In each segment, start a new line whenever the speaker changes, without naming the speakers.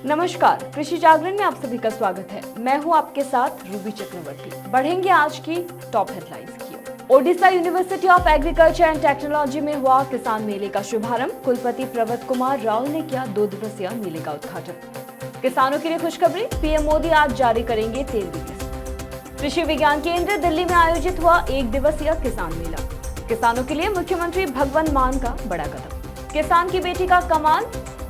नमस्कार, कृषि जागरण में आप सभी का स्वागत है। मैं हूं आपके साथ रूबी चक्रवर्ती। बढ़ेंगे आज की टॉप हेडलाइंस की। Odisha University of Agriculture and technology में हुआ किसान मेले का शुभारंभ। कुलपति प्रवत कुमार रावल ने किया 2 दिवसीय मेले का उद्घाटन। किसानों के लिए खुशखबरी, पीएम मोदी आज जारी करेंगे 13वीं किस्त। कृषि विज्ञान केंद्र दिल्ली में आयोजित हुआ 1 दिवसीय किसान मेला। किसानों के लिए मुख्यमंत्री भगवंत मान का बड़ा कदम। किसान की बेटी का कमाल,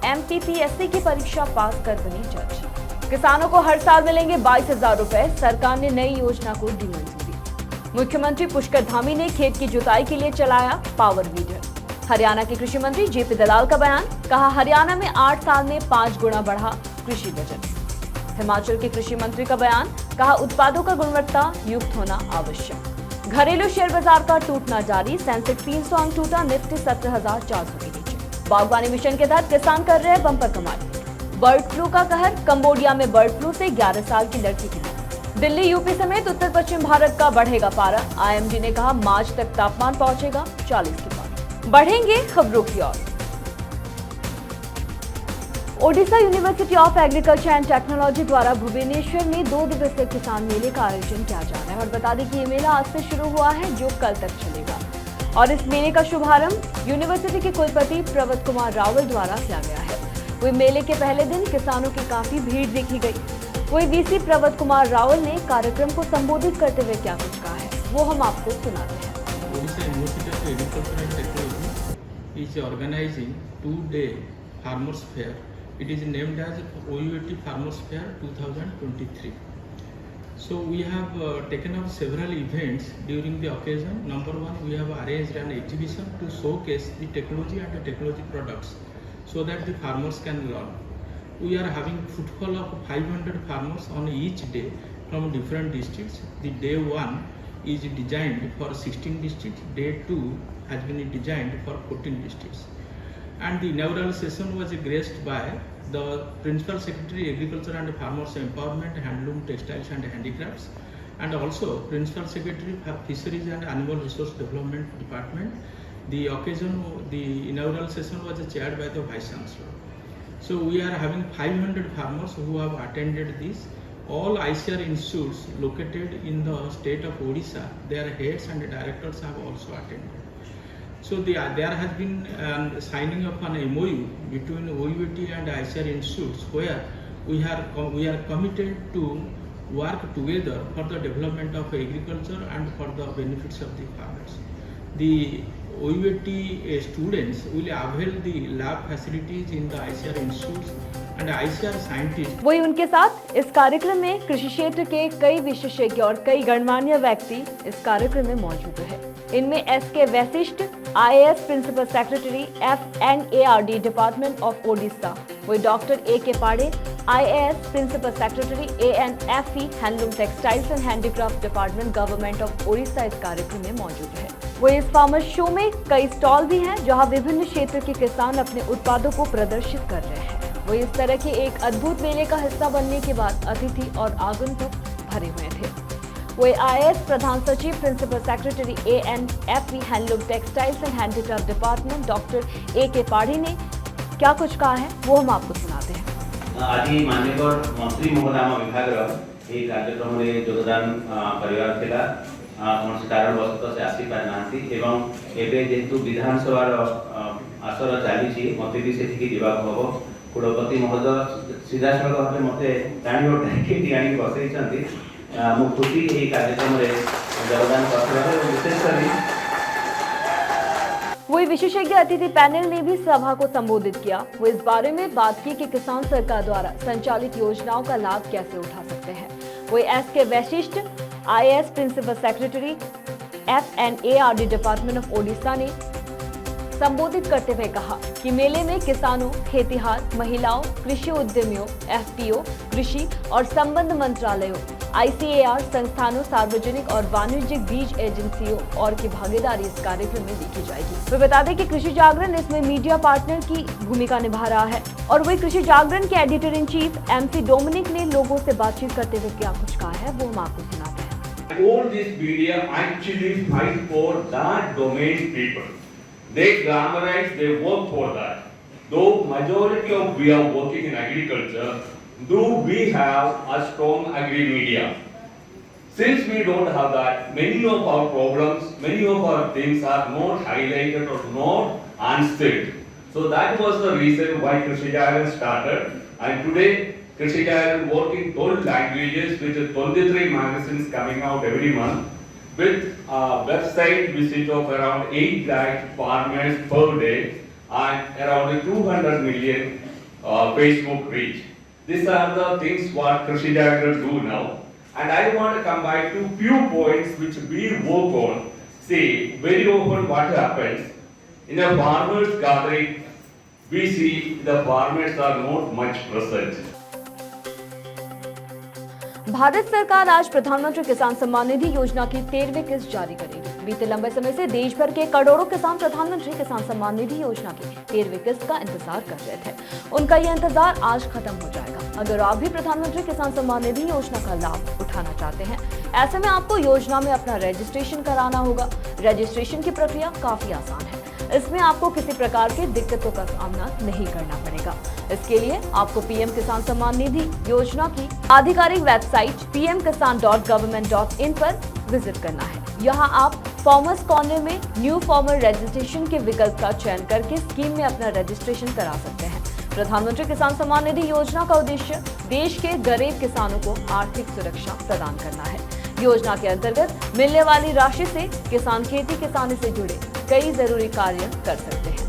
MPPSC की परीक्षा पास कर बनी जज। किसानों को हर साल मिलेंगे 22,000 रुपए, सरकार ने नई योजना को दी मंजूरी। मुख्यमंत्री पुष्कर धामी ने खेत की जुताई के लिए चलाया पावर वीडर। हरियाणा के कृषि मंत्री JP दलाल का बयान, कहा हरियाणा में 8 साल में 5 गुना बढ़ा कृषि बजट। हिमाचल के कृषि मंत्री का बयान, कहा उत्पादों का गुणवत्ता युक्त होना आवश्यक। घरेलू शेयर बाजार का टूटना जारी, सेंसेक्स 300 अंक टूटा, निफ्टी 17,400 के नीचे। बागवानी मिशन के तहत किसान कर रहे हैं बम्पर कमाई। बर्ड फ्लू का कहर, कंबोडिया में बर्ड फ्लू से 11 साल की लड़की की मौत। दिल्ली, यूपी समेत उत्तर पश्चिम भारत का बढ़ेगा पारा। IMD ने कहा मार्च तक तापमान पहुंचेगा 40 के पार। बढ़ेंगे खबरों की ओर। Odisha University of Agriculture and Technology द्वारा भुवनेश्वर में 2 दिवसीय किसान मेले का आयोजन किया जा रहा है। और बता दें कि ये मेला आज से शुरू हुआ है, जो कल तक चलेगा। और इस मेले का शुभारंभ यूनिवर्सिटी के कुलपति प्रवत कुमार रावल द्वारा किया गया है। वही मेले के पहले दिन किसानों की काफी भीड़ देखी गई। वही VC प्रवत कुमार रावल ने कार्यक्रम को संबोधित करते हुए क्या कुछ कहा है, वो हम आपको सुनाते हैं।
Odisha University of Agriculture and Technology is organizing 2-day Farmers Fair. It is named as OUAT Farmers Fair 2023. So we have taken up several events during the occasion. Number one, we have arranged an exhibition to showcase the technology and the technology products so that the farmers can learn. We are having footfall of 500 farmers on each day from different districts. The day 1 is designed for 16 districts. Day 2 has been designed for 14 districts. And the inaugural session was graced by the Principal Secretary Agriculture and Farmers Empowerment, Handloom, Textiles and Handicrafts, and also Principal Secretary Fisheries and Animal Resource Development Department. The occasion, the inaugural session was chaired by the Vice Chancellor. So we are having 500 farmers who have attended this. All ICAR institutes located in the state of Odisha, their heads and directors have also attended. So there has been signing of an MOU between OUAT and ICAR institutes where we are committed to work together for the development of agriculture and for the benefits of the farmers. The OUAT students will avail the lab facilities in the ICAR institutes and ICAR scientists.
वही उनके साथ इस कार्यक्रम में कृषि क्षेत्र के कई विशेषज्ञ और कई गणमान्य व्यक्ति इस कार्यक्रम में मौजूद रहे। इनमें SK Vashisht, IAS principal secretary FNARD department of Odisha, वही doctor AK Pade, IAS principal secretary ANFE handloom textiles and handicraft department government of Odisha इस कार्यक्रम में मौजूद है। वही इस फार्मर शो में कई स्टॉल भी हैं, जहां विभिन्न क्षेत्र के किसान अपने उत्पादों को प्रदर्शित कर रहे हैं। वही इस तरह के एक अद्भुत मेले का हिस्सा बनने के बाद अतिथि और आगंतुक भरे हुए थे। वही IAS प्रधान सचिव principal secretary ANFE handloom textiles and handicraft department doctor AK Padhi ने क्या कुछ कहा है, वो हम आपको सुनाते हैं।
आज माननीय मंत्री महोदय विभाग कार्यक्रम में योगदान परिवार थिला कौन से कारणवश से आसी पार नांती एवं एबे जेतु विधानसभा आसर चली मते भी सेठी जीवा हबो। कुलपति महोदय सीधा सड़क भाव मते टाणी और टैंकी आनी बसई मु खुशी ये कार्यक्रम में योगदान करते विशेष कर
वही विशेषज्ञ अतिथि पैनल ने भी सभा को संबोधित किया। वो इस बारे में बात की कि किसान सरकार द्वारा संचालित योजनाओं का लाभ कैसे उठा सकते हैं। वही SK Vashisht, IAS principal secretary FNARD department of Odisha ने संबोधित करते हुए कहा कि मेले में किसानों, खेतीहार, महिलाओं, कृषि उद्यमियों, FPO, कृषि और संबंध मंत्रालयों, ICAR संस्थानों, सार्वजनिक और वाणिज्यिक बीज एजेंसियों और की भागीदारी इस कार्यक्रम में देखी जाएगी। वे बता दें कि कृषि जागरण इसमें मीडिया पार्टनर की भूमिका निभा रहा है। और वही कृषि जागरण के editor in chief MC Dominic ने लोगों से बातचीत करते हुए क्या कुछ कहा है, वो हम आपको सुनाते हैं।
All this media actually fight for that domain people. They glamorize, they work for that. though majority of we are working in agriculture, do we have a strong agri-media? Since we don't have that, many of our problems, many of our things are not highlighted or not answered. So that was the reason why Krishi Jagan started. And today, Krishi Jagan working 12 languages with 23 magazines coming out every month, with a website visit of around 8 lakh farmers per day and around 200 million Facebook reach. These are the things what Krishi Jagan do now. And I want to come back to few points which we work on. See, very often what happens in a farmers gathering, we see the farmers are not much present.
Bharat सरकार आज प्रधानमंत्री किसान सम्मान निधि योजना की 13वीं किस्त जारी करेगी। बीते लंबे समय से देश भर के करोड़ों किसान प्रधानमंत्री किसान सम्मान निधि योजना की 13वीं किस्त का इंतजार कर रहे थे। उनका ये इंतजार आज खत्म हो जाएगा। अगर आप भी प्रधानमंत्री किसान सम्मान निधि योजना का लाभ उठाना चाहते हैं, ऐसे में आपको योजना में अपना रजिस्ट्रेशन कराना होगा। रजिस्ट्रेशन की प्रक्रिया काफी आसान है। इसमें आपको किसी प्रकार की दिक्कतों का सामना नहीं करना पड़ेगा। इसके लिए आपको पीएम किसान सम्मान निधि योजना की आधिकारिक वेबसाइट pmkisan.government.in पर विजिट करना है। यहाँ आप फार्मर्स कॉर्नर में न्यू फार्मर रजिस्ट्रेशन के विकल्प का चयन करके स्कीम में अपना रजिस्ट्रेशन करा सकते हैं। प्रधानमंत्री किसान सम्मान निधि योजना का उद्देश्य देश के गरीब किसानों को आर्थिक सुरक्षा प्रदान करना है। योजना के अंतर्गत मिलने वाली राशि से किसान खेती किसानी से जुड़े कई जरूरी कार्य कर सकते हैं।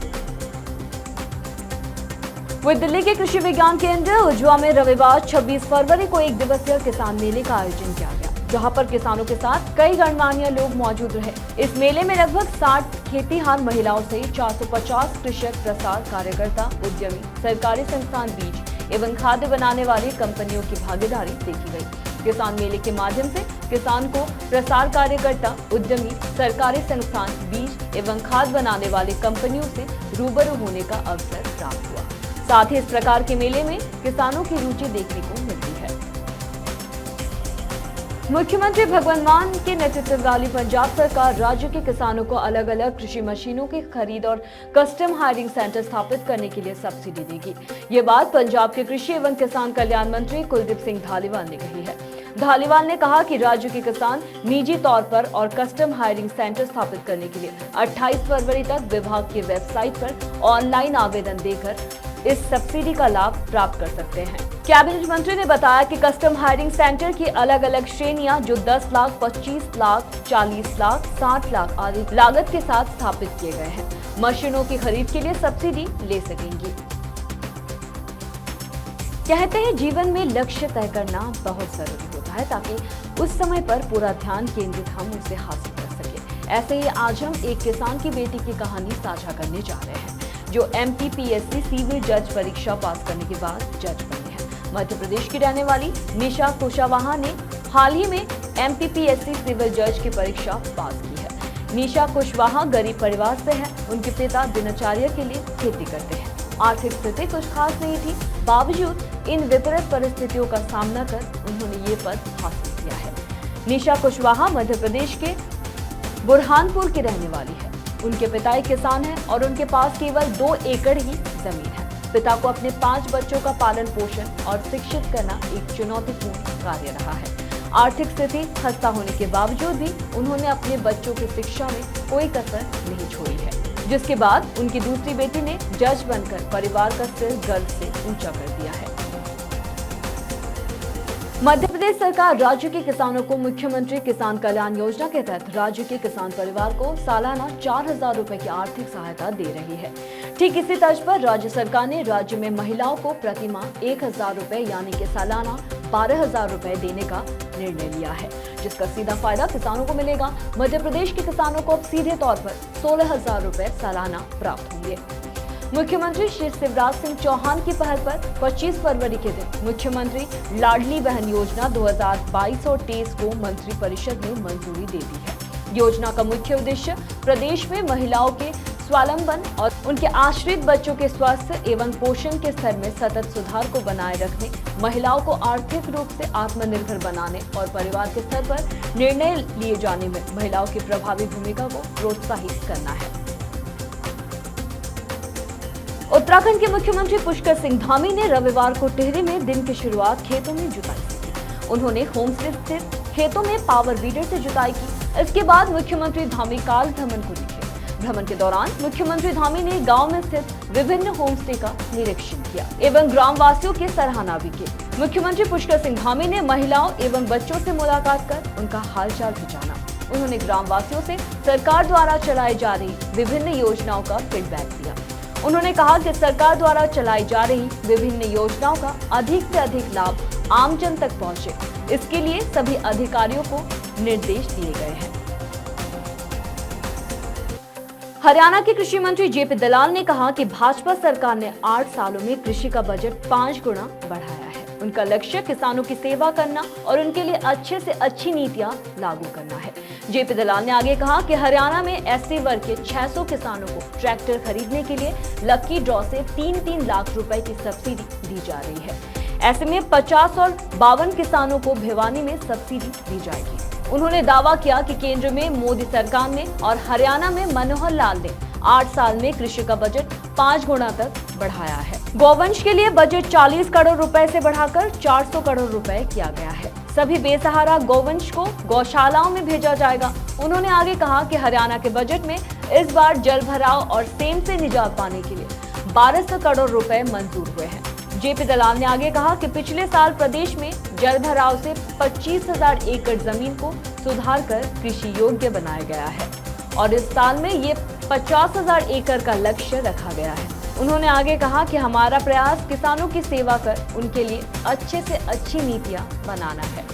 वहीं दिल्ली के कृषि विज्ञान केंद्र उज्जवा में रविवार 26 फरवरी को एक दिवसीय किसान मेले का आयोजन किया गया, जहां पर किसानों के साथ कई गणमान्य लोग मौजूद रहे। इस मेले में लगभग 60 खेतीहार महिलाओं से 450 कृषक, प्रसार कार्यकर्ता, उद्यमी, सरकारी संस्थान, बीज एवं खाद्य बनाने वाली कंपनियों की भागीदारी देखी गई। किसान मेले के माध्यम से किसान को प्रसार कार्यकर्ता, उद्यमी, सरकारी संस्थान, बीज एवं खाद बनाने वाली कंपनियों से रूबरू होने का अवसर प्राप्त हुआ। साथ ही इस प्रकार के मेले में किसानों की रुचि देखने को मिलती है। मुख्यमंत्री भगवंत मान के नेतृत्व वाली पंजाब सरकार राज्य के किसानों को अलग अलग कृषि मशीनों की खरीद और कस्टम हायरिंग सेंटर स्थापित करने के लिए सब्सिडी देगी। ये बात पंजाब के कृषि एवं किसान कल्याण मंत्री कुलदीप सिंह धालीवाल ने कही है। धालीवाल ने कहा कि राज्य के किसान निजी तौर पर और कस्टम हायरिंग सेंटर स्थापित करने के लिए 28 फरवरी तक विभाग की वेबसाइट पर ऑनलाइन आवेदन देकर इस सब्सिडी का लाभ प्राप्त कर सकते हैं। कैबिनेट मंत्री ने बताया कि कस्टम हायरिंग सेंटर की अलग अलग श्रेणियां जो 10 लाख, 25 लाख, 40 लाख, 60 लाख आदि लागत के साथ स्थापित किए गए हैं, मशीनों की खरीद के लिए सब्सिडी ले सकेंगी। कहते हैं जीवन में लक्ष्य तय करना बहुत जरूरी होता है ताकि उस समय पर पूरा ध्यान केंद्रित हम उसे हासिल कर सके। ऐसे ही आज हम एक किसान की बेटी की कहानी साझा करने जा रहे हैं जो MPPSC सिविल जज परीक्षा पास करने के बाद जज बनी है। मध्य प्रदेश की रहने वाली निशा कुशवाहा ने हाल ही में MPPSC सिविल जज की परीक्षा पास की है। निशा कुशवाहा गरीब परिवार से है। उनके पिता दिनचर्या के लिए खेती करते हैं। आर्थिक स्थिति कुछ खास नहीं थी, बावजूद इन विपरीत परिस्थितियों का सामना कर उन्होंने ये पद हासिल किया है। निशा कुशवाहा मध्य प्रदेश के बुरहानपुर की रहने वाली है। उनके पिता एक किसान हैं और उनके पास केवल 2 एकड़ ही जमीन है। पिता को अपने 5 बच्चों का पालन पोषण और शिक्षित करना एक चुनौतीपूर्ण कार्य रहा है। आर्थिक स्थिति खस्ता होने के बावजूद भी उन्होंने अपने बच्चों की शिक्षा में कोई कसर नहीं छोड़ी है, जिसके बाद उनकी दूसरी बेटी ने जज बनकर परिवार का सिर गर्व से ऊंचा कर दिया है। मध्य प्रदेश सरकार राज्य के किसानों को मुख्यमंत्री किसान कल्याण योजना के तहत राज्य के किसान परिवार को सालाना 4,000 रुपए की आर्थिक सहायता दे रही है। ठीक इसी तर्ज पर राज्य सरकार ने राज्य में महिलाओं को प्रति माह 1,000 रुपए यानी कि सालाना 12,000 रुपए देने का निर्णय लिया है, जिसका सीधा फायदा किसानों को मिलेगा। मध्य प्रदेश के किसानों को अब सीधे तौर पर 16,000 रुपए सालाना प्राप्त होंगे। मुख्यमंत्री श्री शिवराज सिंह चौहान की पहल पर 25 फरवरी के दिन मुख्यमंत्री लाडली बहन योजना 2022 और 23 को मंत्रिपरिषद ने मंजूरी दे दी है। योजना का मुख्य उद्देश्य प्रदेश में महिलाओं के स्वावलंबन और उनके आश्रित बच्चों के स्वास्थ्य एवं पोषण के स्तर में सतत सुधार को बनाए रखने, महिलाओं को आर्थिक रूप से आत्मनिर्भर बनाने और परिवार के स्तर पर निर्णय लिए जाने में महिलाओं की प्रभावी भूमिका को प्रोत्साहित करना है। उत्तराखंड के मुख्यमंत्री पुष्कर सिंह धामी ने रविवार को टिहरी में दिन की शुरुआत खेतों में जुताई से की। उन्होंने होमस्टे स्थित खेतों में पावर वीडर से जुताई की। इसके बाद मुख्यमंत्री धामी काल भ्रमण को निकले। भ्रमण के दौरान मुख्यमंत्री धामी ने गांव में स्थित विभिन्न होमस्टे का निरीक्षण किया एवं ग्रामवासियों की सराहना भी की। मुख्यमंत्री पुष्कर सिंह धामी ने महिलाओं एवं बच्चों से मुलाकात कर उनका हालचाल भी जाना। उन्होंने ग्रामवासियों से सरकार द्वारा चलाई जा रही विभिन्न योजनाओं का फीडबैक दिया। उन्होंने कहा कि सरकार द्वारा चलाई जा रही विभिन्न योजनाओं का अधिक से अधिक लाभ आमजन तक पहुंचे, इसके लिए सभी अधिकारियों को निर्देश दिए गए हैं। हरियाणा के कृषि मंत्री जेपी दलाल ने कहा कि भाजपा सरकार ने 8 सालों में कृषि का बजट 5 गुना बढ़ाया है। उनका लक्ष्य किसानों की सेवा करना और उनके लिए अच्छे से अच्छी नीतियां लागू करना है। जेपी दलाल ने आगे कहा कि हरियाणा में एससी वर्ग के 600 किसानों को ट्रैक्टर खरीदने के लिए लकी ड्रॉ से 3-3 लाख रुपए की सब्सिडी दी जा रही है। ऐसे में 50 और 52 किसानों को भिवानी में सब्सिडी दी जाएगी। उन्होंने दावा किया कि केंद्र में मोदी सरकार ने और हरियाणा में मनोहर लाल ने 8 साल में कृषि का बजट 5 गुना तक बढ़ाया है। गौवंश के लिए बजट 40 करोड़ रुपए से बढ़ाकर 400 करोड़ रुपए किया गया है। सभी बेसहारा गौवंश को गौशालाओं में भेजा जाएगा। उन्होंने आगे कहा कि हरियाणा के बजट में इस बार जल भराव और सेम से निजात पाने के लिए 1200 करोड़ रुपए मंजूर हुए हैं। जेपी दलाल ने आगे कहा कि पिछले साल प्रदेश में जल भराव से 25,000 एकड़ जमीन को सुधार कर कृषि योग्य बनाया गया है और इस साल में ये 50,000 एकड़ का लक्ष्य रखा गया है। उन्होंने आगे कहा कि हमारा प्रयास किसानों की सेवा कर उनके लिए अच्छे से अच्छी नीतियां बनाना है।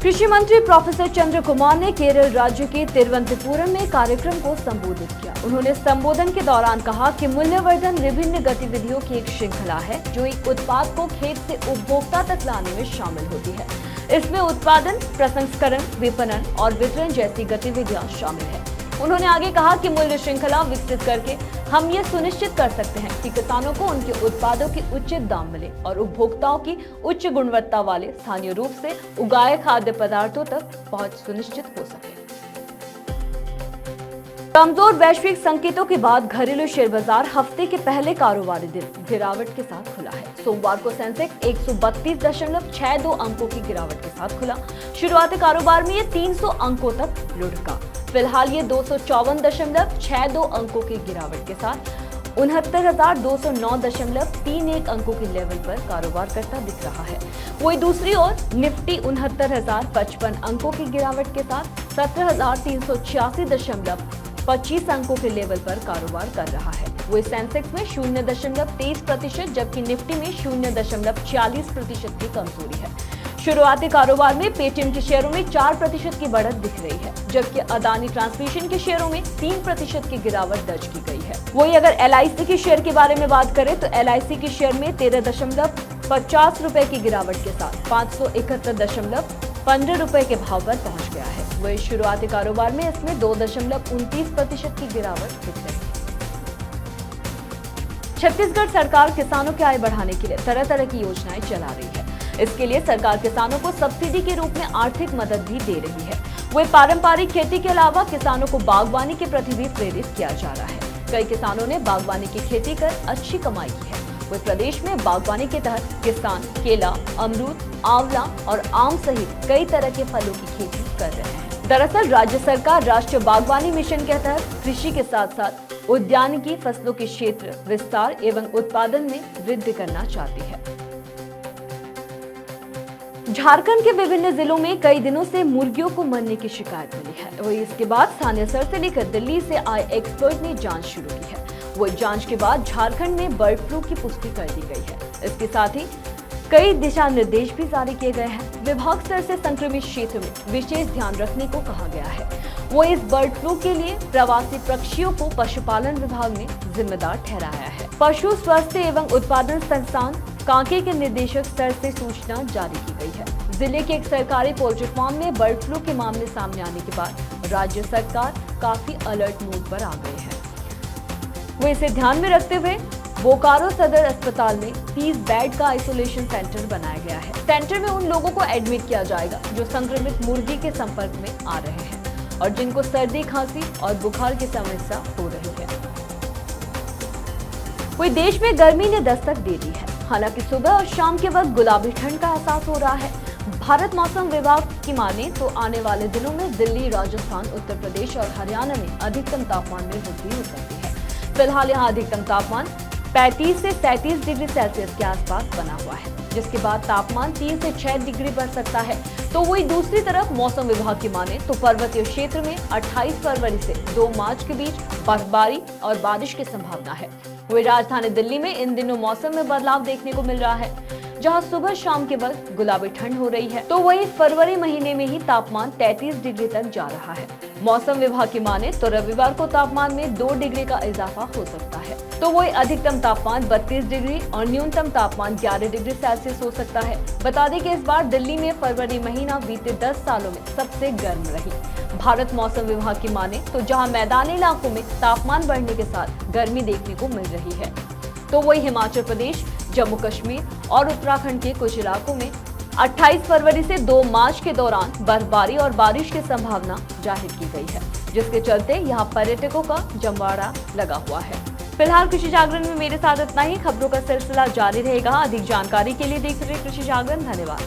कृषि मंत्री प्रोफेसर चंद्र कुमार ने केरल राज्य के तिरुवनंतपुरम में कार्यक्रम को संबोधित किया। उन्होंने संबोधन के दौरान कहा कि मूल्यवर्धन विभिन्न गतिविधियों की एक श्रृंखला है जो एक उत्पाद को खेत से उपभोक्ता तक लाने में शामिल होती है। इसमें उत्पादन, प्रसंस्करण, विपणन और वितरण जैसी गतिविधियां शामिल है। उन्होंने आगे कहा कि मूल्य श्रृंखला विकसित करके हम ये सुनिश्चित कर सकते हैं कि किसानों को उनके उत्पादों के उचित दाम मिले और उपभोक्ताओं की उच्च गुणवत्ता वाले स्थानीय रूप से उगाए खाद्य पदार्थों तक पहुंच सुनिश्चित हो सके। कमजोर वैश्विक संकेतों के बाद घरेलू शेयर बाजार हफ्ते के पहले कारोबारी दिन गिरावट के साथ खुला है। सोमवार को सेंसेक्स 132.62 अंकों की गिरावट के साथ खुला। शुरुआती कारोबार में ये 300 अंकों तक लुढ़का। फिलहाल ये 254.62 अंकों की गिरावट के साथ 69,209.31 अंकों के लेवल पर कारोबार करता दिख रहा है। वहीं दूसरी ओर निफ्टी 69,055 अंकों की गिरावट के साथ 17,386.25 अंकों के लेवल पर कारोबार कर रहा है। वही सेंसेक्स में 0.23% जबकि निफ्टी में 0.46% की कमजोरी है। शुरुआती कारोबार में पेटीएम के शेयरों में 4% की बढ़त दिख रही है, जबकि अदानी ट्रांसमिशन के शेयरों में 3% की गिरावट दर्ज की गई है। वही अगर एलआईसी के शेयर के बारे में बात करें तो एलआईसी के शेयर में 13.50 रुपए की गिरावट के साथ 571.15 रुपए के भाव पर पहुंच गया है। वही शुरुआती कारोबार में इसमें 2.29% की गिरावट दिख रही है। छत्तीसगढ़ सरकार किसानों की आय बढ़ाने के लिए तरह तरह की योजनाएं चला रही है। इसके लिए सरकार किसानों को सब्सिडी के रूप में आर्थिक मदद भी दे रही है। वही पारंपरिक खेती के अलावा किसानों को बागवानी के प्रति भी प्रेरित किया जा रहा है। कई किसानों ने बागवानी की खेती कर अच्छी कमाई की है। वही प्रदेश में बागवानी के तहत किसान केला, अमरूद, आंवला और आम सहित कई तरह के फलों की खेती कर रहे हैं। दरअसल राज्य सरकार राष्ट्रीय बागवानी मिशन के तहत कृषि के साथ साथ उद्यानिकी फसलों के क्षेत्र विस्तार एवं उत्पादन में वृद्धि करना चाहती है। झारखंड के विभिन्न जिलों में कई दिनों से मुर्गियों को मरने की शिकायत मिली है। वही इसके बाद स्थानीय स्तर से लेकर दिल्ली से आए एक्सपर्ट ने जांच शुरू की है। वही जांच के बाद झारखंड में बर्ड फ्लू की पुष्टि कर दी गई है। इसके साथ ही कई दिशा निर्देश भी जारी किए गए हैं। विभाग स्तर से संक्रमित क्षेत्र में विशेष ध्यान रखने को कहा गया है। वो इस बर्ड फ्लू के लिए प्रवासी पक्षियों को पशुपालन विभाग ने जिम्मेदार ठहराया है। पशु स्वास्थ्य एवं उत्पादन संस्थान कांके के निदेशक स्तर से सूचना जारी की गई है। जिले के एक सरकारी पोल्ट्री फार्म में बर्ड फ्लू के मामले सामने आने के बाद राज्य सरकार काफी अलर्ट मोड पर आ गई है। वो इसे ध्यान में रखते हुए बोकारो सदर अस्पताल में 30 बेड का आइसोलेशन सेंटर बनाया गया है। सेंटर में उन लोगों को एडमिट किया जाएगा जो संक्रमित मुर्गी के संपर्क में आ रहे हैं और जिनको सर्दी, खांसी और बुखार की समस्या हो रही है। वही देश में गर्मी ने दस्तक दे दी है। हालांकि सुबह और शाम के वक्त गुलाबी ठंड का एहसास हो रहा है। भारत मौसम विभाग की माने तो आने वाले दिनों में दिल्ली, राजस्थान, उत्तर प्रदेश और हरियाणा में अधिकतम तापमान में वृद्धि हो सकती है। फिलहाल यहाँ अधिकतम तापमान 35 से 37 डिग्री सेल्सियस के आसपास बना हुआ है, जिसके बाद तापमान 3 से 6 डिग्री बढ़ सकता है। तो वही दूसरी तरफ मौसम विभाग की माने तो पर्वतीय क्षेत्र में 28 फरवरी से 2 मार्च के बीच बर्फबारी और बारिश की संभावना है। वही राजधानी दिल्ली में इन दिनों मौसम में बदलाव देखने को मिल रहा है, जहां सुबह शाम के वक्त गुलाबी ठंड हो रही है। तो वही फरवरी महीने में ही तापमान 33 डिग्री तक जा रहा है। मौसम विभाग की माने तो रविवार को तापमान में 2 डिग्री का इजाफा हो सकता है। तो वही अधिकतम तापमान 32 डिग्री और न्यूनतम तापमान 11 डिग्री सेल्सियस हो सकता है। बता दें कि इस बार दिल्ली में फरवरी महीना बीते 10 सालों में सबसे गर्म रही। भारत मौसम विभाग की माने तो जहां मैदानी इलाकों में तापमान बढ़ने के साथ गर्मी देखने को मिल रही है, तो वही हिमाचल प्रदेश, जम्मू कश्मीर और उत्तराखंड के कुछ इलाकों में 28 फरवरी से 2 मार्च के दौरान बर्फबारी और बारिश की संभावना जाहिर की गई है, जिसके चलते यहां पर्यटकों का जमवाड़ा लगा हुआ है। फिलहाल कृषि जागरण में मेरे साथ इतना ही। खबरों का सिलसिला जारी रहेगा। अधिक जानकारी के लिए देखते रहिए कृषि जागरण। धन्यवाद।